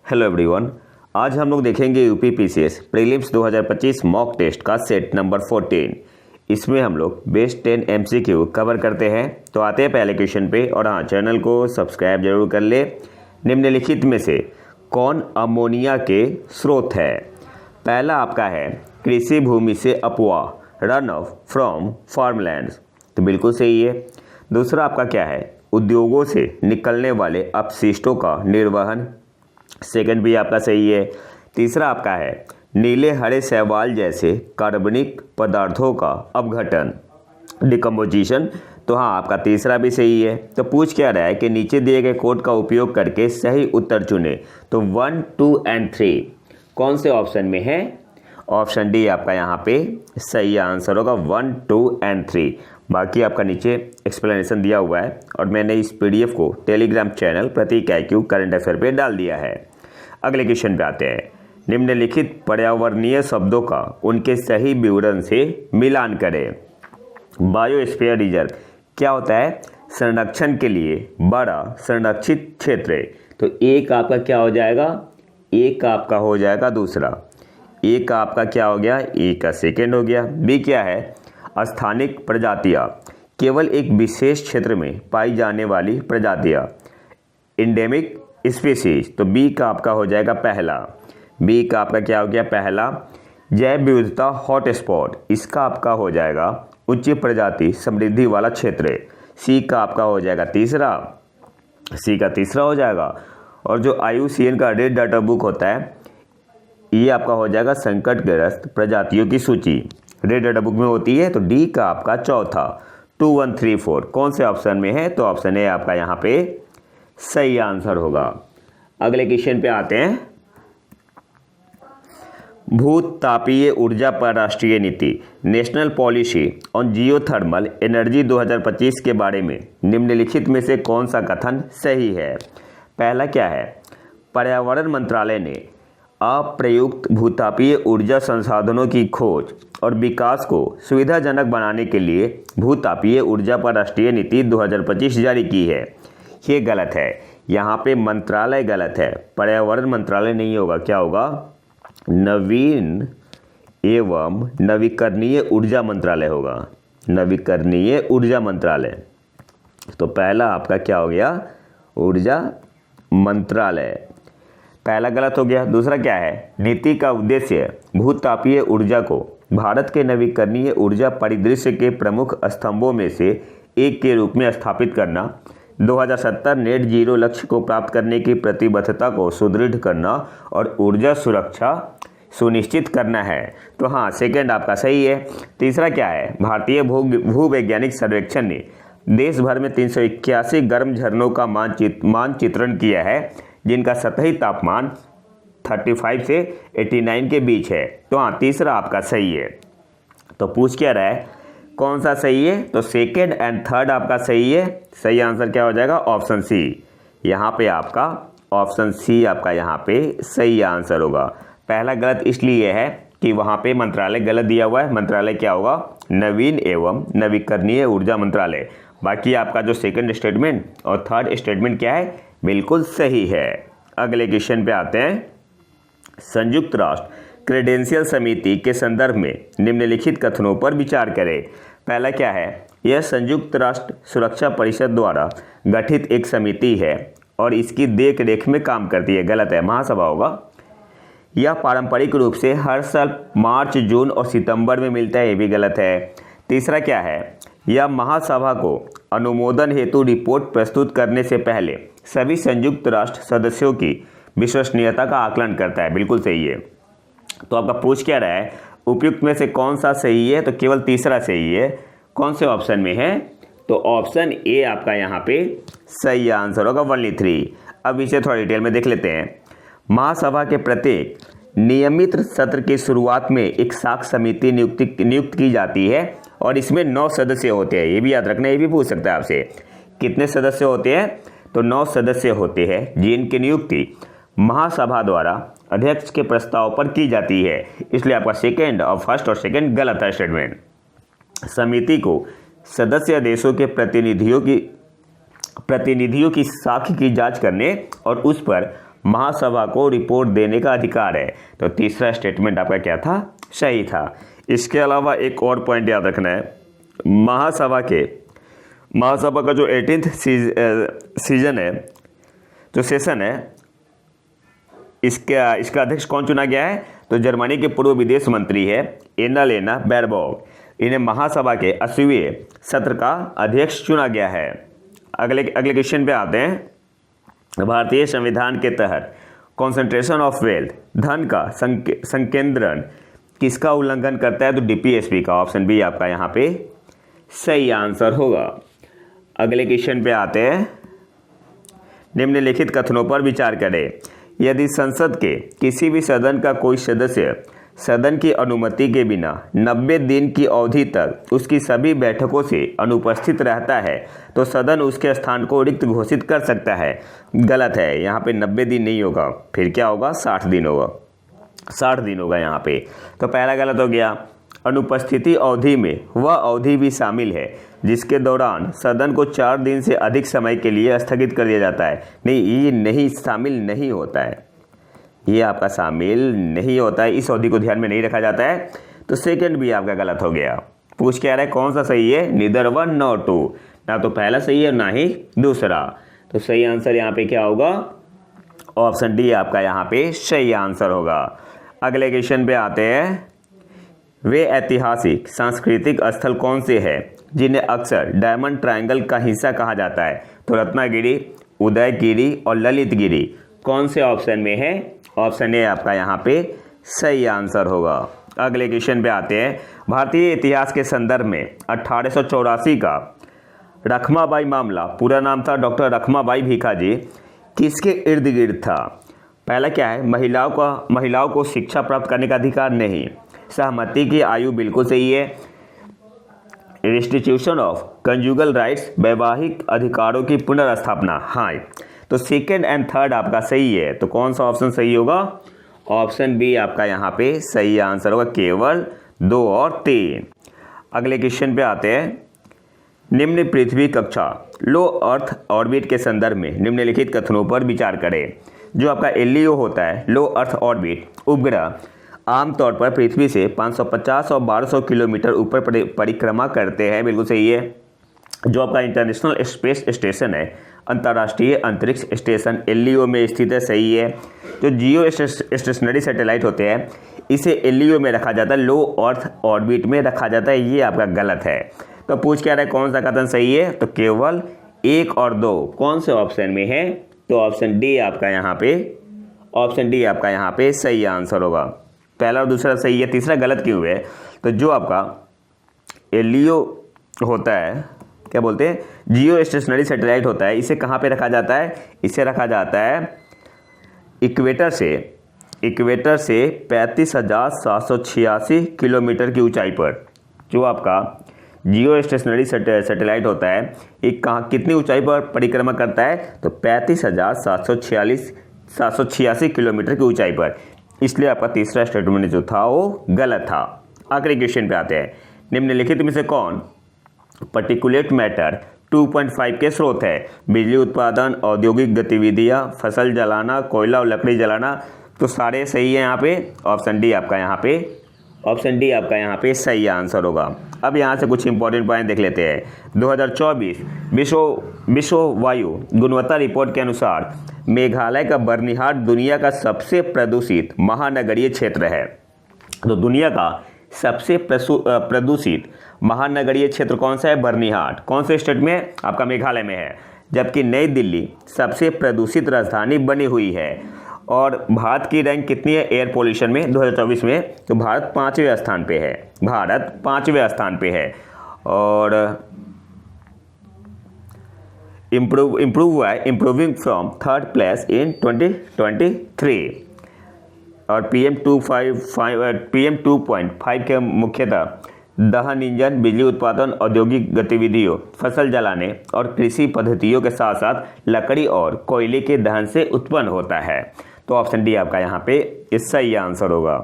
Hello everyone, आज हम लोग देखेंगे UP PCS prelims 2025 mock test का सेट नंबर 14। इसमें हम लोग बेस्ट 10 एमसीक्यू कवर करते हैं। तो आते हैं पहले क्वेश्चन पे। और हाँ, चैनल को सब्सक्राइब जरूर कर ले। निम्नलिखित में से कौन अमोनिया के स्रोत है? पहला आपका है कृषि भूमि से अपवाह, रन ऑफ फ्रॉम फार्मलैंड्स, तो बिल्कुल सही है। दूसरा आपका क्या है? उद्योगों से निकलने वाले अपशिष्टों का निर्वहन, सेकंड भी आपका सही है। तीसरा आपका है नीले हरे शैवाल जैसे कार्बनिक पदार्थों का अपघटन, डिकम्पोजिशन, तो हाँ आपका तीसरा भी सही है। तो पूछ क्या रहा है कि नीचे दिए गए कोड का उपयोग करके सही उत्तर चुने। तो 1, 2 एंड 3 कौन से ऑप्शन में है? ऑप्शन डी आपका यहाँ पे सही आंसर होगा, 1, 2 एंड 3। बाकी आपका नीचे एक्सप्लेनेशन दिया हुआ है और मैंने इस पीडीएफ को टेलीग्राम चैनल प्रतीक IQ करंट अफेयर पे डाल दिया है। अगले क्वेश्चन पे आते हैं। निम्नलिखित पर्यावरणीय शब्दों का उनके सही विवरण से मिलान करें। बायोस्फीयर रिजर्व क्या होता है? संरक्षण के लिए बड़ा संरक्षित क्षेत्र। तो एक आपका क्या हो जाएगा? एक आपका हो जाएगा दूसरा। एक आपका क्या हो गया? एक का सेकेंड हो गया। बी क्या है? स्थानिक प्रजातियाँ, केवल एक विशेष क्षेत्र में पाई जाने वाली प्रजातियाँ, इंडेमिक स्पीसीज, तो बी का आपका हो जाएगा पहला। बी का आपका क्या हो गया? पहला। जैव विविधता हॉटस्पॉट, इसका आपका हो जाएगा उच्च प्रजाति समृद्धि वाला क्षेत्र। सी का आपका हो जाएगा तीसरा। सी का तीसरा हो जाएगा। और जो IUCN का रेड डाटा बुक होता है, ये आपका हो जाएगा संकटग्रस्त प्रजातियों की सूची, रेड डाटा बुक में होती है। तो डी का आपका चौथा। 2, 1, 3, 4 कौन से ऑप्शन में है? तो ऑप्शन ए आपका यहाँ पे सही आंसर होगा। अगले क्वेश्चन पे आते हैं। भूत तापीय ऊर्जा पर राष्ट्रीय नीति, national policy on geothermal energy 2025 के बारे में निम्नलिखित में से कौन सा कथन सही है? पहला क्या है? पर्यावरण मंत्रालय ने अप्रयुक्त भूतापीय ऊर्जा संसाधनों की खोज और विकास को सुविधाजनक बनाने के लिए भूतापीय ऊर्जा पर राष्ट्रीय नीति 2025 जारी की है। ये गलत है, यहाँ पे मंत्रालय गलत है, पर्यावरण मंत्रालय नहीं होगा। क्या होगा? नवीन एवं नवीकरणीय ऊर्जा मंत्रालय होगा, नवीकरणीय ऊर्जा मंत्रालय। तो पहला आपका क्या हो गया? ऊर्जा मंत्रालय, पहला गलत हो गया। दूसरा क्या है? नीति का उद्देश्य भूतापीय ऊर्जा को भारत के नवीकरणीय ऊर्जा परिदृश्य के प्रमुख स्तंभों में से एक के रूप में स्थापित करना, 2070 नेट जीरो लक्ष्य को प्राप्त करने की प्रतिबद्धता को सुदृढ़ करना और ऊर्जा सुरक्षा सुनिश्चित करना है। तो हाँ, सेकंड आपका सही है। तीसरा क्या है? भारतीय भूवैज्ञानिक सर्वेक्षण ने देश भर में 381 गर्म झरनों का मानचित्रण किया है, जिनका सतही तापमान 35 से 89 के बीच है। तो हाँ, तीसरा आपका सही है। तो पूछ क्या रहा है? कौन सा सही है? तो सेकेंड एंड थर्ड आपका सही है। सही आंसर क्या हो जाएगा? Option C. यहाँ पे आपका ऑप्शन सी आपका यहाँ पे सही आंसर होगा। पहला गलत इसलिए है कि वहाँ पे मंत्रालय गलत दिया हुआ है। मंत्रालय क्या होगा? नवीन एवं नवीकरणीय ऊर्जा मंत्रालय। बाकी आपका जो सेकंड स्टेटमेंट और थर्ड स्टेटमेंट क्या है? बिल्कुल सही है। अगले क्वेश्चन पे आते हैं। संयुक्त राष्ट्र क्रेडेंशियल समिति के संदर्भ में निम्नलिखित कथनों पर विचार करें। पहला क्या है? यह संयुक्त राष्ट्र सुरक्षा परिषद द्वारा गठित एक समिति है और इसकी देख रेख में काम करती है। गलत है, महासभा होगा। यह पारंपरिक रूप से हर साल मार्च, जून और सितंबर में मिलता है। ये भी गलत है। तीसरा क्या है? यह महासभा को अनुमोदन हेतु रिपोर्ट प्रस्तुत करने से पहले सभी संयुक्त राष्ट्र सदस्यों की विश्वसनीयता का आकलन करता है। बिल्कुल सही है। तो आपका पूछ क्या रहा है? उपयुक्त में से कौन सा सही है? तो केवल तीसरा सही है। कौन से ऑप्शन में है? तो ऑप्शन ए आपका यहाँ पे सही आंसर होगा, 1, 3। अब इसे थोड़ा डिटेल में देख लेते हैं। महासभा के प्रत्येक नियमित सत्र की शुरुआत में एक साख समिति नियुक्त की जाती है और इसमें 9 सदस्य होते हैं। ये भी याद रखना, ये भी पूछ सकता है आपसे। कितने सदस्य होते हैं? तो 9 सदस्य होते हैं, जिनकी नियुक्ति महासभा द्वारा अध्यक्ष के प्रस्ताव पर की जाती है। इसलिए आपका सेकंड और फर्स्ट और सेकंड गलत है स्टेटमेंट। समिति को सदस्य देशों के प्रतिनिधियों की प्रतिनिधियों की साख की जांच करने और उस पर महासभा को रिपोर्ट देने का अधिकार है। तो तीसरा स्टेटमेंट आपका क्या था, सही था। इसके अलावा एक और पॉइंट याद रखना है, महासभा का जो 18th सीजन है, जो सेशन है, इसका अध्यक्ष कौन चुना गया है, तो जर्मनी के पूर्व विदेश मंत्री है एनालेना बैरबॉक। इन्हें महासभा के 80वें सत्र का अध्यक्ष चुना गया है। अगले क्वेश्चन पे आते हैं। भारतीय संविधान के तहत कॉन्सेंट्रेशन ऑफ वेल्थ, धन का संकेंद्रण किसका उल्लंघन करता है, तो डीपीएसपी का। ऑप्शन बी आपका यहाँ पे सही आंसर होगा। अगले क्वेश्चन पे आते हैं। निम्नलिखित कथनों पर विचार करें। यदि संसद के किसी भी सदन का कोई सदस्य सदन की अनुमति के बिना 90 दिन की अवधि तक उसकी सभी बैठकों से अनुपस्थित रहता है तो सदन उसके स्थान को रिक्त घोषित कर सकता है। गलत है, यहाँ पे 90 दिन नहीं होगा, फिर क्या होगा, 60 दिन होगा। 60 दिन होगा यहाँ पे। तो पहला गलत हो गया। अनुपस्थिति अवधि में वह अवधि भी शामिल है जिसके दौरान सदन को 4 दिन से अधिक समय के लिए स्थगित कर दिया जाता है। नहीं, ये नहीं, शामिल नहीं होता है, ये आपका शामिल नहीं होता है, इस अवधि को ध्यान में नहीं रखा जाता है। तो सेकंड भी आपका गलत हो गया। पूछ क्या रहा है, कौन सा सही है, नीदर 1 नॉर 2, ना तो पहला सही है ना ही दूसरा। तो सही आंसर यहाँ पे क्या होगा, ऑप्शन डी आपका यहाँ पे सही आंसर होगा। अगले क्वेश्चन पे आते हैं। वे ऐतिहासिक सांस्कृतिक स्थल कौन से हैं जिन्हें अक्सर डायमंड ट्रायंगल का हिस्सा कहा जाता है, तो रत्नागिरी, उदयगिरी और ललितगिरी कौन से ऑप्शन में है, ऑप्शन ए आपका यहाँ पे सही आंसर होगा। अगले क्वेश्चन पे आते हैं। भारतीय इतिहास के संदर्भ में 1884 का रखमाबाई मामला, पूरा नाम था डॉक्टर रखमाबाई भीखाजी, किसके इर्द गिर्द था। पहला क्या है, महिलाओं को शिक्षा प्राप्त करने का अधिकार नहीं, सहमति की आयु बिल्कुल सही है, रिस्टिट्यूशन ऑफ कंजुगल राइट्स, वैवाहिक अधिकारों की पुनर्स्थापना, हाँ। तो सेकेंड एंड थर्ड आपका सही है। तो कौन सा ऑप्शन सही होगा, ऑप्शन बी आपका यहाँ पे सही आंसर होगा, केवल 2 और 3। अगले क्वेश्चन पे आते हैं। निम्न पृथ्वी कक्षा लो अर्थ ऑर्बिट के संदर्भ में निम्नलिखित कथनों पर विचार करें। जो आपका एलईओ होता है, लो अर्थ ऑर्बिट उपग्रह, आमतौर पर पृथ्वी से 550 और 1200 किलोमीटर ऊपर परिक्रमा करते हैं, बिल्कुल सही है। जो आपका इंटरनेशनल स्पेस स्टेशन है, अंतर्राष्ट्रीय अंतरिक्ष स्टेशन, एलईओ में स्थित है, सही है। जो जियो स्टेशनरी सैटेलाइट होते हैं, इसे एलईओ में रखा जाता है, लो अर्थ ऑर्बिट में रखा जाता है, ये आपका गलत है। तो पूछ क्या रहा है, कौन सा कथन सही है, तो केवल 1 और 2 कौन से ऑप्शन में है, तो ऑप्शन डी आपका यहाँ पे सही आंसर होगा। पहला और दूसरा सही है, तीसरा गलत क्यों है, तो जो आपका एलईओ होता है, क्या बोलते हैं, जियो स्टेशनरी सैटेलाइट होता है, इसे कहाँ पे रखा जाता है, इसे रखा जाता है इक्वेटर से 35,786 किलोमीटर की ऊंचाई पर। जो आपका जियो स्टेशनरी सैटेलाइट होता है, ये कहाँ कितनी ऊंचाई पर परिक्रमा करता है, तो 35,786 किलोमीटर की ऊंचाई पर। इसलिए आपका तीसरा स्टेटमेंट जो था वो गलत था। आखिरी क्वेश्चन पे आते हैं। निम्नलिखित में से कौन पार्टिकुलेट मैटर 2.5 के स्रोत है। बिजली उत्पादन, औद्योगिक गतिविधियां, फसल जलाना, कोयला और लकड़ी जलाना, तो सारे सही है यहाँ पे। ऑप्शन डी आपका यहाँ पे सही आंसर होगा। अब यहाँ से कुछ इंपॉर्टेंट पॉइंट देख लेते हैं। 2024 विश्व वायु गुणवत्ता रिपोर्ट के अनुसार मेघालय का बर्निहाट दुनिया का सबसे प्रदूषित महानगरीय क्षेत्र है। तो दुनिया का सबसे प्रदूषित महानगरीय क्षेत्र कौन सा है, बर्निहाट। कौन से स्टेट में है, आपका मेघालय में है। जबकि नई दिल्ली सबसे प्रदूषित राजधानी बनी हुई है। और भारत की रैंक कितनी है एयर पोल्यूशन में 2024 में, तो भारत 5वें स्थान पे है। और improving from 3rd place in 2023। और PM 2.5 के मुख्यतः दहन इंजन, बिजली उत्पादन, औद्योगिक गतिविधियों, फसल जलाने और कृषि पद्धतियों के साथ साथ लकड़ी और कोयले के दहन से उत्पन्न होता है। तो ऑप्शन डी आपका यहाँ पे सही आंसर होगा।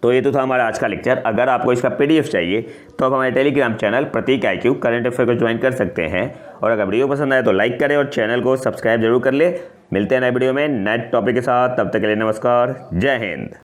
तो ये तो था हमारा आज का लेक्चर। अगर आपको इसका PDF चाहिए तो आप हमारे टेलीग्राम चैनल प्रतीक IQ करंट अफेयर को ज्वाइन कर सकते हैं। और अगर वीडियो पसंद आए तो लाइक करें और चैनल को सब्सक्राइब जरूर कर ले। मिलते हैं नए वीडियो में नए टॉपिक के साथ, तब तक के लिए नमस्कार, जय हिंद।